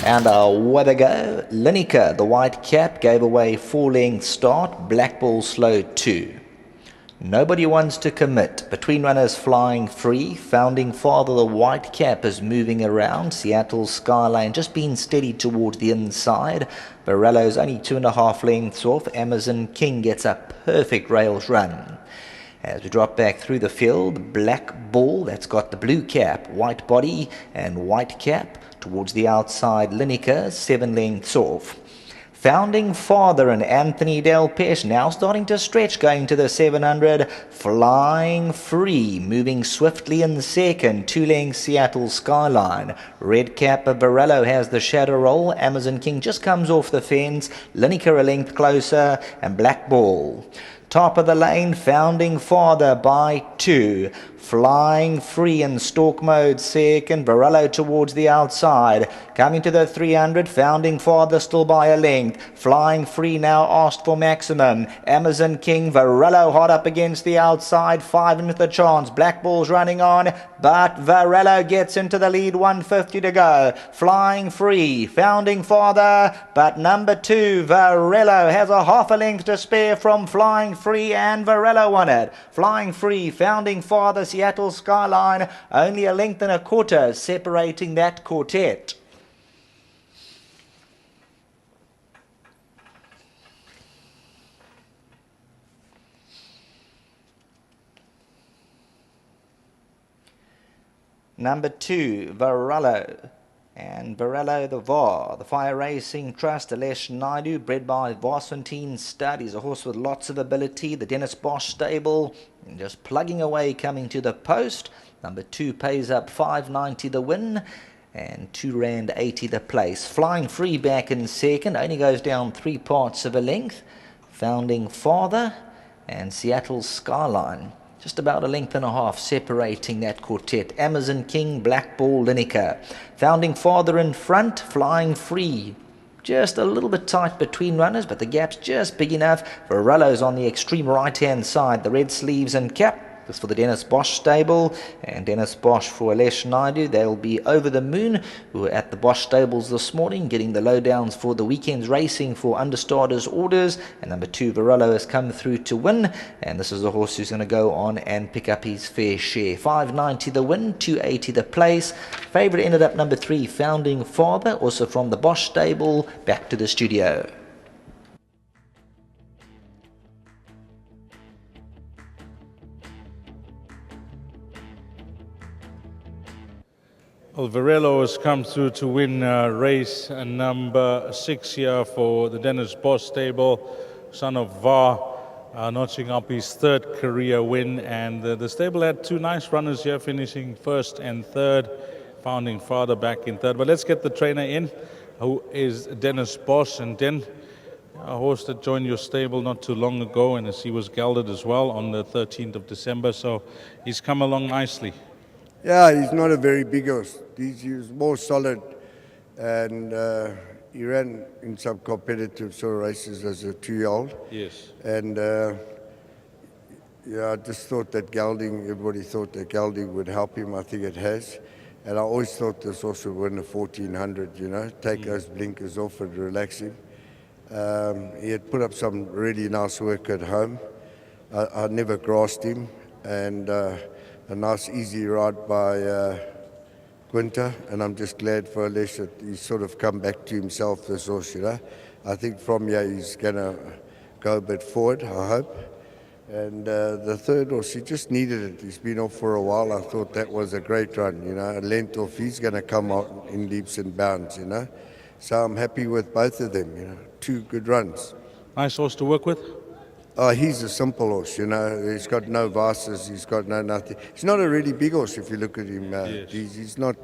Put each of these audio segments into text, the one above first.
And away they go. Lineker, the white cap, gave away 4-length start. Black Ball slow 2. Nobody wants to commit. Between runners flying free. Founding Father, the white cap, is moving around. Seattle Skyline just being steady towards the inside. VARALLO's only 2.5 lengths off. Amazon King gets a perfect rails run. As we drop back through the field, Black Ball, that's got the blue cap, white body and white cap. Towards the outside, Lineker, 7 lengths off. Founding Father and Anthony Del Pesh now starting to stretch, going to the 700. Flying Free, moving swiftly in the second. 2 lengths Seattle Skyline. Red cap of VARALLO has the shadow roll. Amazon King just comes off the fence. Lineker a length closer, and Black Ball. Top of the lane, Founding Father by 2. Flying Free in stalk mode second. VARALLO towards the outside. Coming to the 300. Founding Father still by a length. Flying Free now asked for maximum. Amazon King, VARALLO hot up against the outside. 5 into the chance. Black Ball's running on, but VARALLO gets into the lead. 150 to go. Flying Free, Founding Father, but number 2, VARALLO, has a half a length to spare from Flying Free, and VARALLO won it. Flying Free, Founding Father, Seattle Skyline, only a length and a quarter separating that quartet. Number 2, VARALLO. And VARALLO the VAR, the Fire Racing Trust, Alesh Naidu, bred by Varsantine Stud. He's a horse with lots of ability. The Dennis Bosch stable, and just plugging away, coming to the post. Number 2 pays up $5.90 the win, and R2.80 the place. Flying Free back in second, only goes down 3 parts of a length. Founding Father and Seattle Skyline, just about a length and a half separating that quartet. Amazon King, Black Ball, Lineker. Founding Father in front, Flying Free just a little bit tight between runners, but the gap's just big enough. VARALLO's on the extreme right-hand side, the red sleeves and cap. This for the Dennis Bosch stable, and Dennis Bosch for Alesh Naidu. They'll be over the moon. We were at the Bosch stables this morning getting the lowdowns for the weekend's racing for understarters orders, and number 2 VARALLO has come through to win, and this is the horse who's going to go on and pick up his fair share. $5.90 the win, R2.80 the place. Favourite ended up number 3, Founding Father, also from the Bosch stable. Back to the studio. Well, VARALLO has come through to win race number 6 here for the Dennis Bosch stable. Son of VAR, notching up his 3rd career win. And the stable had 2 nice runners here, finishing 1st and 3rd. Founding Father back in 3rd. But let's get the trainer in, who is Dennis Bosch. And Den, a horse that joined your stable not too long ago, and as he was gelded as well on the 13th of December. So he's come along nicely. Yeah, he's not a very big horse. He's more solid, and he ran in some competitive sort of races as a 2-year-old. Yes. And yeah, I just thought that gelding, everybody thought that gelding would help him. I think it has. And I always thought this horse would win the 1400, you know, take those blinkers off and relax him. He had put up some really nice work at home. I never grasped him, and a nice easy ride by Quinta, and I'm just glad for Alesh that he's sort of come back to himself, this horse, you know. I think from here he's going to go a bit forward, I hope. And the 3rd horse, he just needed it. He's been off for a while. I thought that was a great run, you know. A length off, he's going to come out in leaps and bounds, you know. So I'm happy with both of them, you know. 2 good runs. Nice horse to work with? Oh, he's a simple horse, you know. He's got no vices, he's got no nothing. He's not a really big horse if you look at him. Yes. He's not,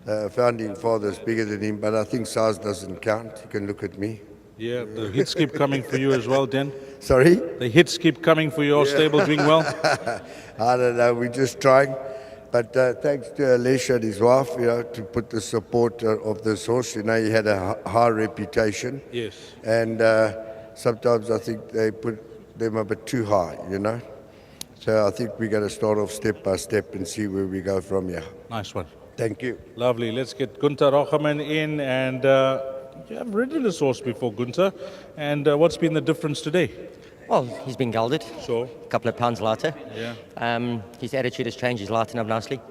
Founding Father's bigger than him, but I think size doesn't count. You can look at me. Yeah, the hits keep coming for you as well, Den. Sorry? The hits keep coming for your stable, doing well? I don't know, we're just trying. But thanks to Alesh and his wife, you know, to put the support of this horse. You know, he had a high reputation. Yes. And sometimes I think they put them a bit too high, you know. So I think we're going to start off step by step and see where we go from here. Nice one. Thank you. Lovely. Let's get Gunther Rocheman in. And you have ridden this horse before, Gunther. And what's been the difference today? Well, he's been gelded. Sure. A couple of pounds lighter. Yeah. His attitude has changed. He's lightened up nicely.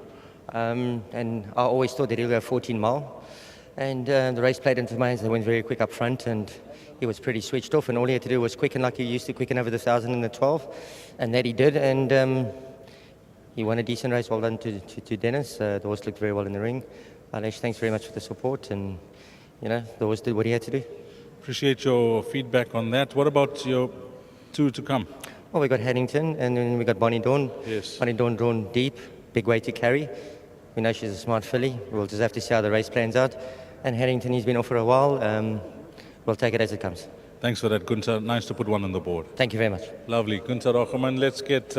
And I always thought that he'll go 14 mile. And the race played into my hands. They went very quick up front, and he was pretty switched off. And all he had to do was quicken like he used to quicken over the 1,000 and the 12. And that he did. And he won a decent race. Well done to Dennis. The horse looked very well in the ring. Alesh, thanks very much for the support. And, the horse did what he had to do. Appreciate your feedback on that. What about your two to come? Well, we got Haddington, and then we got Bonnie Dawn. Yes. Bonnie Dawn drawn deep, big weight to carry. We know she's a smart filly. We'll just have to see how the race plans out. And Haddington, he's been off for a while. We'll take it as it comes. Thanks for that, Gunther. Nice to put one on the board. Thank you very much. Lovely. Gunther Rocheman. Let's get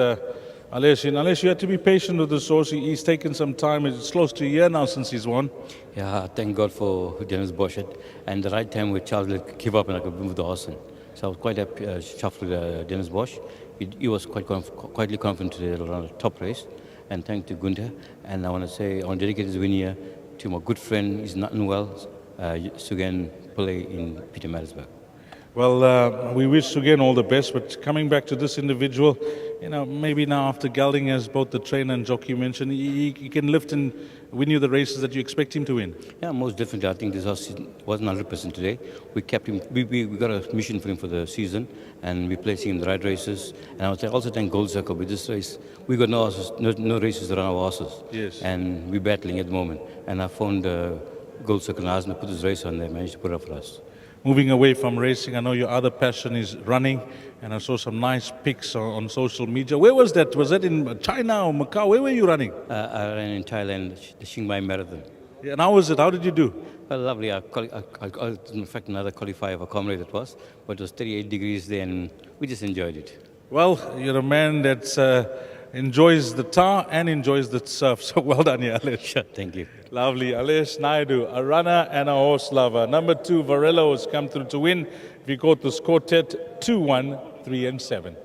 Alesh in. Alesh, you have to be patient with this horse. He's taken some time. It's close to a year now since he's won. Yeah, thank God for Dennis Bosch. And the right time with Charles give up and I could move the horse in. So I was quite happy, chuffed with Dennis Bosch. He was quietly confident today around the top race. And thank to Gunther. And I want to dedicate this win here to my good friend. He's not unwell, Sugan Pillay in Pietermaritzburg. Well, we wish Sugan all the best, but coming back to this individual, maybe now after gelding, as both the trainer and jockey mentioned, he can lift and win you the races that you expect him to win. Yeah, most definitely. I think this horse wasn't 100% today. We kept him. We got a mission for him for the season, and we placed him in the right races. And I would also thank Gold Circle with this race. We got no horses, no races around our horses. Yes. And we're battling at the moment. And I found Gold Circle and asked them to put this race on. They managed to put it up for us. Moving away from racing, I know your other passion is running, and I saw some nice pics on social media. Where was that? Was that in China or Macau? Where were you running? I ran in Thailand, the Chiang Mai Marathon. Yeah, and how was it? How did you do? Well, lovely. In fact, another qualifier of a comrade it was, but it was 38 degrees there, and we just enjoyed it. Well, you're a man that enjoys the tar and enjoys the surf. So well done, Alesh. Thank you. Lovely. Alesh Naidu, a runner and a horse lover. Number 2, VARALLO, has come through to win. We got this quartet 2, 1, 3 and 7.